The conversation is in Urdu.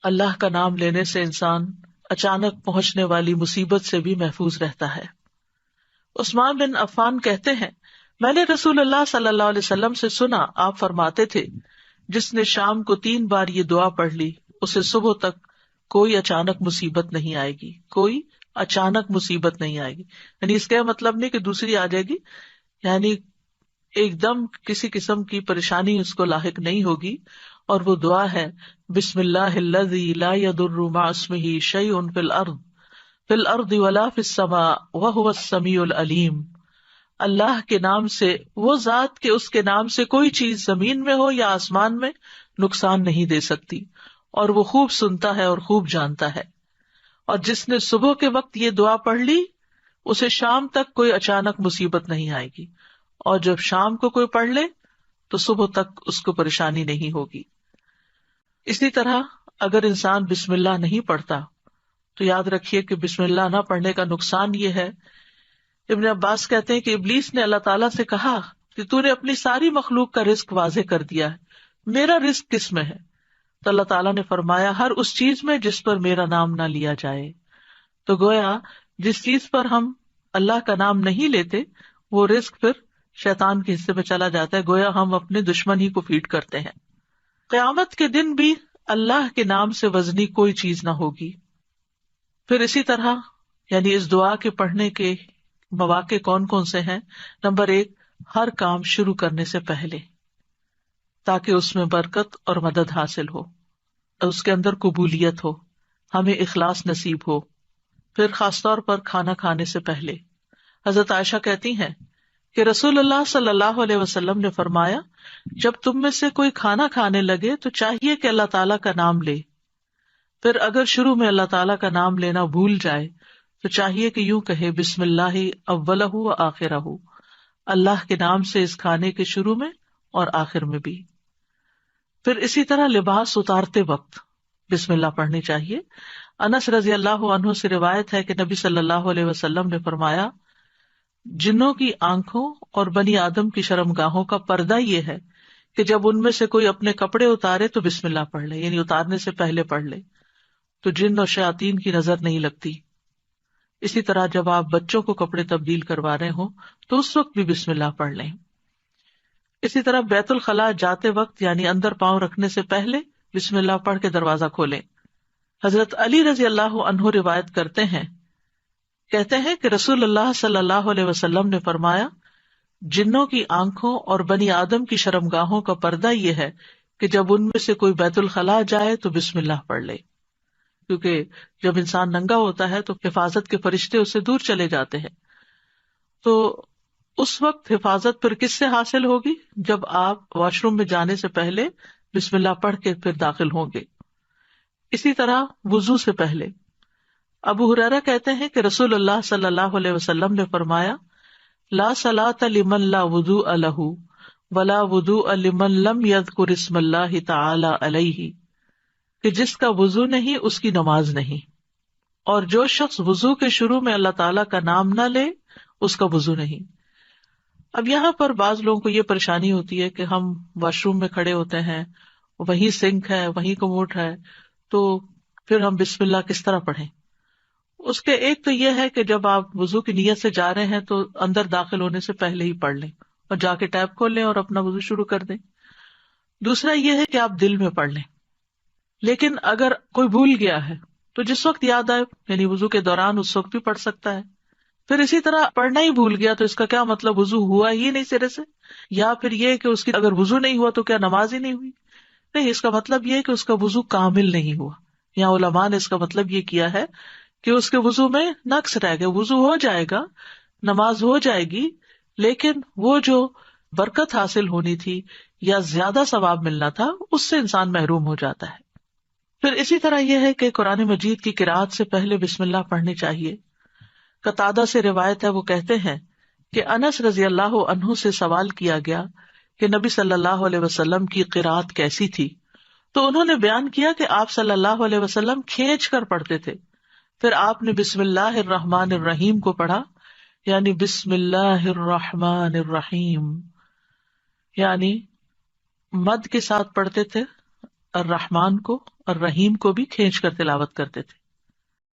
اللہ کا نام لینے سے انسان اچانک پہنچنے والی مصیبت سے بھی محفوظ رہتا ہے۔ عثمان بن عفان کہتے ہیں، میں نے رسول اللہ صلی اللہ علیہ وسلم سے سنا، آپ فرماتے تھے جس نے شام کو 3 بار یہ دعا پڑھ لی اسے صبح تک کوئی اچانک مصیبت نہیں آئے گی، کوئی اچانک مصیبت نہیں آئے گی۔ یعنی اس کا مطلب نہیں کہ دوسری آ جائے گی، یعنی ایک دم کسی قسم کی پریشانی اس کو لاحق نہیں ہوگی۔ اور وہ دعا ہے، بسم اللہ الذی لا یضر مع اسمہ شیء فی الارض ولا فی السماء وہو السمیع العلیم۔ اللہ کے نام سے، وہ ذات کہ اس کے نام سے کوئی چیز زمین میں ہو یا آسمان میں نقصان نہیں دے سکتی، اور وہ خوب سنتا ہے اور خوب جانتا ہے۔ اور جس نے صبح کے وقت یہ دعا پڑھ لی اسے شام تک کوئی اچانک مصیبت نہیں آئے گی، اور جب شام کو کوئی پڑھ لے تو صبح تک اس کو پریشانی نہیں ہوگی۔ اسی طرح اگر انسان بسم اللہ نہیں پڑھتا تو یاد رکھیے کہ بسم اللہ نہ پڑھنے کا نقصان یہ ہے، ابن عباس کہتے ہیں کہ ابلیس نے اللہ تعالیٰ سے کہا کہ تو نے اپنی ساری مخلوق کا رزق واضح کر دیا ہے، میرا رزق کس میں ہے؟ تو اللہ تعالیٰ نے فرمایا، ہر اس چیز میں جس پر میرا نام نہ لیا جائے۔ تو گویا جس چیز پر ہم اللہ کا نام نہیں لیتے وہ رزق پھر شیطان کے حصے میں چلا جاتا ہے، گویا ہم اپنے دشمن ہی کو فیڈ کرتے ہیں۔ قیامت کے دن بھی اللہ کے نام سے وزنی کوئی چیز نہ ہوگی۔ پھر اسی طرح یعنی اس دعا کے پڑھنے کے مواقع کون کون سے ہیں؟ نمبر 1، ہر کام شروع کرنے سے پہلے، تاکہ اس میں برکت اور مدد حاصل ہو، اس کے اندر قبولیت ہو، ہمیں اخلاص نصیب ہو۔ پھر خاص طور پر کھانا کھانے سے پہلے، حضرت عائشہ کہتی ہیں کہ رسول اللہ صلی اللہ علیہ وسلم نے فرمایا، جب تم میں سے کوئی کھانا کھانے لگے تو چاہیے کہ اللہ تعالیٰ کا نام لے، پھر اگر شروع میں اللہ تعالیٰ کا نام لینا بھول جائے تو چاہیے کہ یوں کہے، بسم اللہ اولہ و آخرہ، اللہ کے نام سے اس کھانے کے شروع میں اور آخر میں بھی۔ پھر اسی طرح لباس اتارتے وقت بسم اللہ پڑھنی چاہیے۔ انس رضی اللہ عنہ سے روایت ہے کہ نبی صلی اللہ علیہ وسلم نے فرمایا، جنوں کی آنکھوں اور بنی آدم کی شرمگاہوں کا پردہ یہ ہے کہ جب ان میں سے کوئی اپنے کپڑے اتارے تو بسم اللہ پڑھ لے، یعنی اتارنے سے پہلے پڑھ لے، تو جن اور شیاطین کی نظر نہیں لگتی۔ اسی طرح جب آپ بچوں کو کپڑے تبدیل کروا رہے ہوں تو اس وقت بھی بسم اللہ پڑھ لیں۔ اسی طرح بیت الخلاء جاتے وقت یعنی اندر پاؤں رکھنے سے پہلے بسم اللہ پڑھ کے دروازہ کھولیں۔ حضرت علی رضی اللہ عنہ روایت کرتے ہیں، کہتے ہیں کہ رسول اللہ صلی اللہ علیہ وسلم نے فرمایا، جنوں کی آنکھوں اور بنی آدم کی شرمگاہوں کا پردہ یہ ہے کہ جب ان میں سے کوئی بیت الخلاء جائے تو بسم اللہ پڑھ لے، کیونکہ جب انسان ننگا ہوتا ہے تو حفاظت کے فرشتے اسے دور چلے جاتے ہیں۔ تو اس وقت حفاظت پھر کس سے حاصل ہوگی؟ جب آپ واش روم میں جانے سے پہلے بسم اللہ پڑھ کے پھر داخل ہوں گے۔ اسی طرح وضو سے پہلے ابو ہریرہ کہتے ہیں کہ رسول اللہ صلی اللہ علیہ وسلم نے فرمایا، لا صلاۃ لمن لا وضوء لہ ولا وضوء لمن لم یذکر اسم اللہ تعالی علیہ، کہ جس کا وضو نہیں اس کی نماز نہیں، اور جو شخص وضو کے شروع میں اللہ تعالیٰ کا نام نہ لے اس کا وضو نہیں۔ اب یہاں پر بعض لوگوں کو یہ پریشانی ہوتی ہے کہ ہم واش روم میں کھڑے ہوتے ہیں، وہیں سنک ہے، وہیں کموڈ ہے، تو پھر ہم بسم اللہ کس طرح پڑھیں؟ اس کے ایک تو یہ ہے کہ جب آپ وضو کی نیت سے جا رہے ہیں تو اندر داخل ہونے سے پہلے ہی پڑھ لیں اور جا کے ٹیپ کھول لیں اور اپنا وضو شروع کر دیں۔ دوسرا یہ ہے کہ آپ دل میں پڑھ لیں، لیکن اگر کوئی بھول گیا ہے تو جس وقت یاد آئے یعنی وضو کے دوران اس وقت بھی پڑھ سکتا ہے۔ پھر اسی طرح پڑھنا ہی بھول گیا تو اس کا کیا مطلب وضو ہوا ہی نہیں سرے سے، یا پھر یہ کہ اس کی اگر وضو نہیں ہوا تو کیا نماز ہی نہیں ہوئی؟ نہیں، اس کا مطلب یہ ہے کہ اس کا وضو کامل نہیں ہوا۔ یہاں علماء نے اس کا مطلب یہ کیا ہے کہ اس کے وضو میں نقص رہ گیا، وضو ہو جائے گا، نماز ہو جائے گی، لیکن وہ جو برکت حاصل ہونی تھی یا زیادہ ثواب ملنا تھا اس سے انسان محروم ہو جاتا ہے۔ پھر اسی طرح یہ ہے کہ قرآن مجید کی قرأت سے پہلے بسم اللہ پڑھنی چاہیے۔ قتادہ سے روایت ہے، وہ کہتے ہیں کہ انس رضی اللہ عنہ سے سوال کیا گیا کہ نبی صلی اللہ علیہ وسلم کی قرأت کیسی تھی، تو انہوں نے بیان کیا کہ آپ صلی اللہ علیہ وسلم کھینچ کر پڑھتے تھے، پھر آپ نے بسم اللہ الرحمن الرحیم کو پڑھا، یعنی بسم اللہ الرحمن الرحیم، یعنی مد کے ساتھ پڑھتے تھے، الرحمان کو اور رحیم کو بھی کھینچ کر تلاوت کرتے تھے.